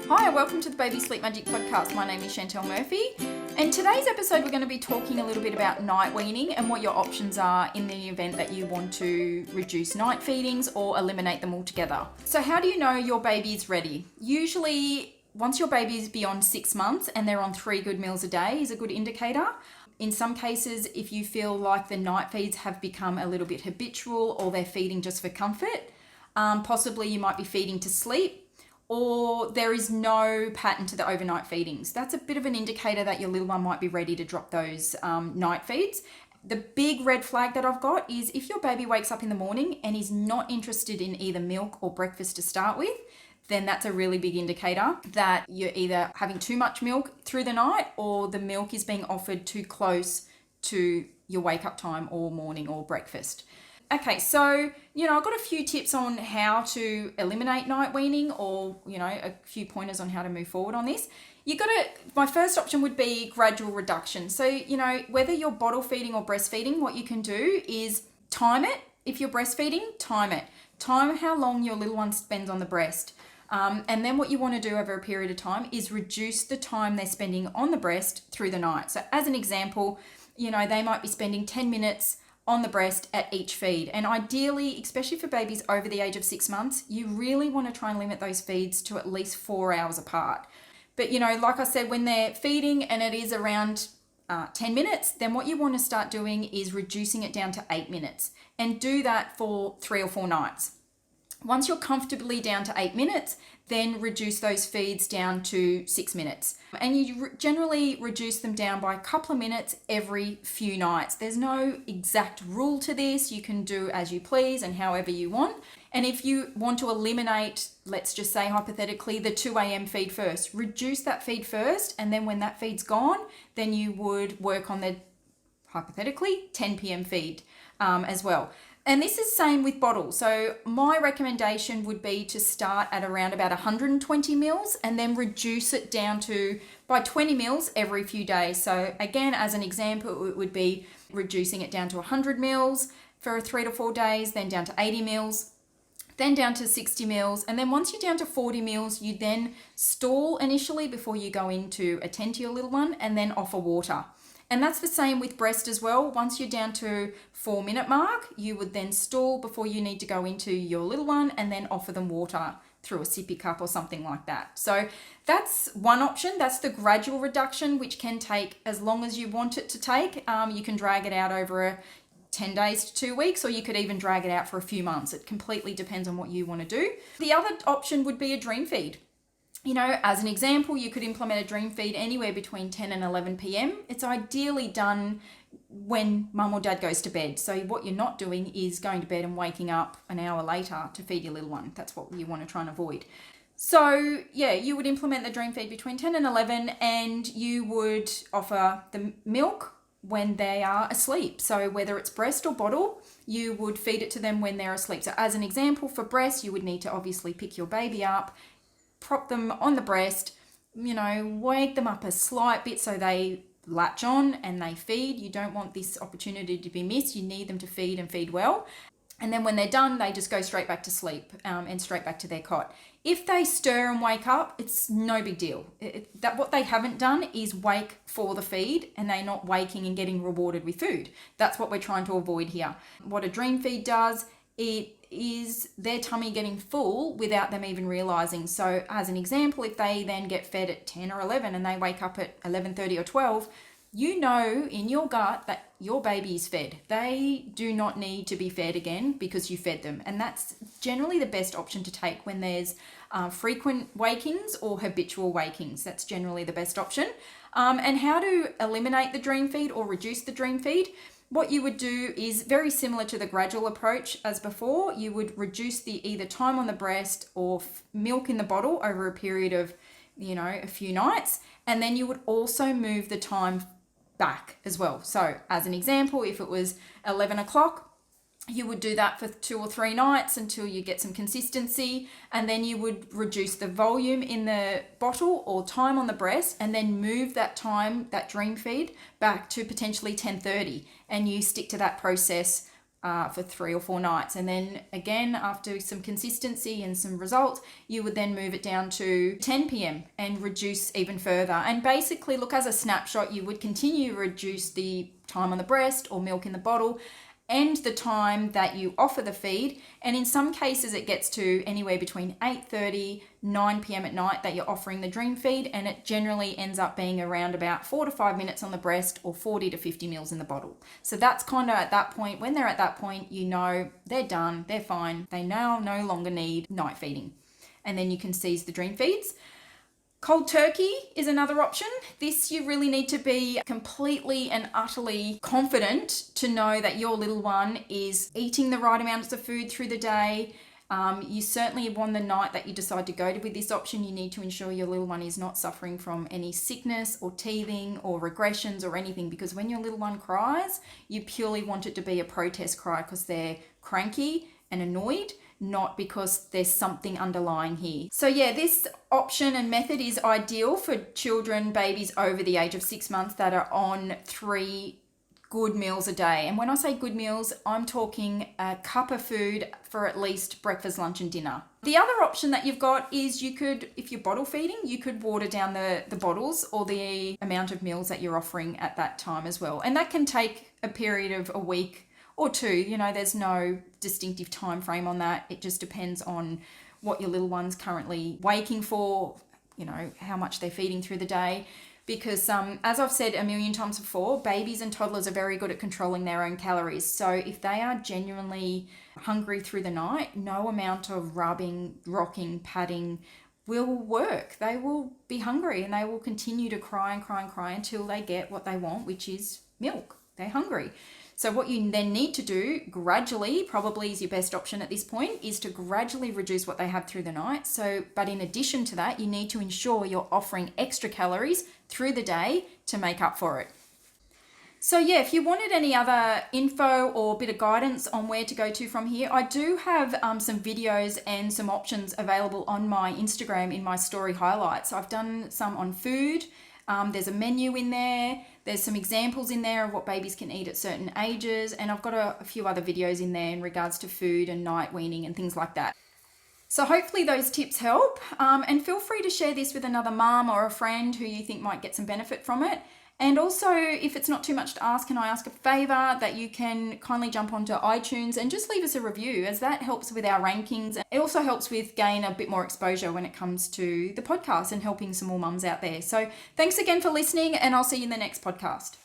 Hi, welcome to the Baby Sleep Magic Podcast. My name is Chantal Murphy, and today's episode we're going to be talking a little bit about night weaning and what your options are in the event that you want to reduce night feedings or eliminate them altogether. So how do you know your baby is ready? Usually, once your baby is beyond 6 months and they're on 3 good meals a day is a good indicator. In some cases, if you feel like the night feeds have become a little bit habitual or they're feeding just for comfort, possibly you might be feeding to sleep, or there is no pattern to the overnight feedings. That's a bit of an indicator that your little one might be ready to drop those night feeds. The big red flag that I've got is if your baby wakes up in the morning and is not interested in either milk or breakfast to start with, then that's a really big indicator that you're either having too much milk through the night or the milk is being offered too close to your wake up time or morning or breakfast. Okay, so, I've got a few tips on how to eliminate night weaning or, a few pointers on how to move forward on this. My first option would be gradual reduction. So, whether you're bottle feeding or breastfeeding, what you can do is time it. If you're breastfeeding, time it. Time how long your little one spends on the breast. And then what you want to do over a period of time is reduce the time they're spending on the breast through the night. So as an example, they might be spending 10 minutes on the breast at each feed. And ideally, especially for babies over the age of 6 months, you really want to try and limit those feeds to at least 4 hours apart. But, like I said, when they're feeding and it is around 10 minutes, then what you want to start doing is reducing it down to 8 minutes and do that for 3 or 4 nights. Once you're comfortably down to 8 minutes, then reduce those feeds down to 6 minutes. And you generally reduce them down by a couple of minutes every few nights. There's no exact rule to this. You can do as you please and however you want. And if you want to eliminate, let's just say hypothetically, the 2 a.m. feed first, reduce that feed first. And then when that feed's gone, then you would work on the, hypothetically, 10 p.m. feed as well. And this is same with bottles. So my recommendation would be to start at around about 120 mils and then reduce it down to by 20 mils every few days. So again, as an example, it would be reducing it down to 100 mils for 3 to 4 days, then down to 80 mils, then down to 60 mils. And then once you're down to 40 mils, you then stall initially before you go in to attend to your little one and then offer water. And that's the same with breast as well. Once you're down to 4-minute mark, you would then stall before you need to go into your little one and then offer them water through a sippy cup or something like that. So that's one option. That's the gradual reduction, which can take as long as you want it to take. You can drag it out over 10 days to 2 weeks, or you could even drag it out for a few months. It completely depends on what you want to do. The other option would be a dream feed. As an example, you could implement a dream feed anywhere between 10 and 11 p.m. It's ideally done when mum or dad goes to bed. So what you're not doing is going to bed and waking up an hour later to feed your little one. That's what you want to try and avoid. So yeah, you would implement the dream feed between 10 and 11 and you would offer the milk when they are asleep. So whether it's breast or bottle, you would feed it to them when they're asleep. So as an example, for breast, you would need to obviously pick your baby up, prop them on the breast, wake them up a slight bit so they latch on and they feed. You don't want this opportunity to be missed. You need them to feed and feed well. And then when they're done, they just go straight back to sleep and straight back to their cot. If they stir and wake up, it's no big deal. What they haven't done is wake for the feed and they're not waking and getting rewarded with food. That's what we're trying to avoid here. What a dream feed does, it is their tummy getting full without them even realizing. So as an example, if they then get fed at 10 or 11 and they wake up at 11:30 or 12, in your gut that your baby is fed. They do not need to be fed again because you fed them. And that's generally the best option to take when there's frequent wakings or habitual wakings. That's generally the best option. And how to eliminate the dream feed or reduce the dream feed? What you would do is very similar to the gradual approach as before. You would reduce the either time on the breast or milk in the bottle over a period of, a few nights. And then you would also move the time back as well. So as an example, if it was 11 o'clock, you would do that for 2 or 3 nights until you get some consistency, and then you would reduce the volume in the bottle or time on the breast and then move that time, that dream feed, back to potentially 10:30, and you stick to that process for 3 or 4 nights. And then again, after some consistency and some results, you would then move it down to 10 p.m. and reduce even further. And basically, look, as a snapshot, you would continue to reduce the time on the breast or milk in the bottle and the time that you offer the feed. And in some cases, it gets to anywhere between 8:30, 9 p.m. at night that you're offering the dream feed, and it generally ends up being around about 4 to 5 minutes on the breast or 40 to 50 mils in the bottle. So that's kind of at that point, when they're at that point, you know they're done, they're fine, they now no longer need night feeding. And then you can cease the dream feeds. Cold turkey is another option. This you really need to be completely and utterly confident to know that your little one is eating the right amounts of food through the day. You certainly want the night that you decide to go with this option, you need to ensure your little one is not suffering from any sickness or teething or regressions or anything, because when your little one cries, you purely want it to be a protest cry because they're cranky and annoyed, not because there's something underlying here. So yeah, this option and method is ideal for children, babies over the age of 6 months that are on 3 good meals a day. And when I say good meals, I'm talking a cup of food for at least breakfast, lunch and dinner. The other option that you've got is you could, if you're bottle feeding, you could water down the bottles or the amount of meals that you're offering at that time as well. And that can take a period of a week or 2, you know, there's no distinctive time frame on that. It just depends on what your little one's currently waking for, you know, how much they're feeding through the day. Because as I've said a million times before, babies and toddlers are very good at controlling their own calories. So if they are genuinely hungry through the night, no amount of rubbing, rocking, patting will work. They will be hungry and they will continue to cry and cry and cry until they get what they want, which is milk. They're hungry. So what you then need to do gradually, probably is your best option at this point, is to gradually reduce what they have through the night. So, but in addition to that, you need to ensure you're offering extra calories through the day to make up for it. So yeah, if you wanted any other info or a bit of guidance on where to go to from here, I do have some videos and some options available on my Instagram in my story highlights. I've done some on food. There's a menu in there. There's some examples in there of what babies can eat at certain ages. And I've got a few other videos in there in regards to food and night weaning and things like that. So hopefully those tips help. And feel free to share this with another mum or a friend who you think might get some benefit from it. And also, if it's not too much to ask, can I ask a favor that you can kindly jump onto iTunes and just leave us a review, as that helps with our rankings. It also helps with gain a bit more exposure when it comes to the podcast and helping some more mums out there. So thanks again for listening, and I'll see you in the next podcast.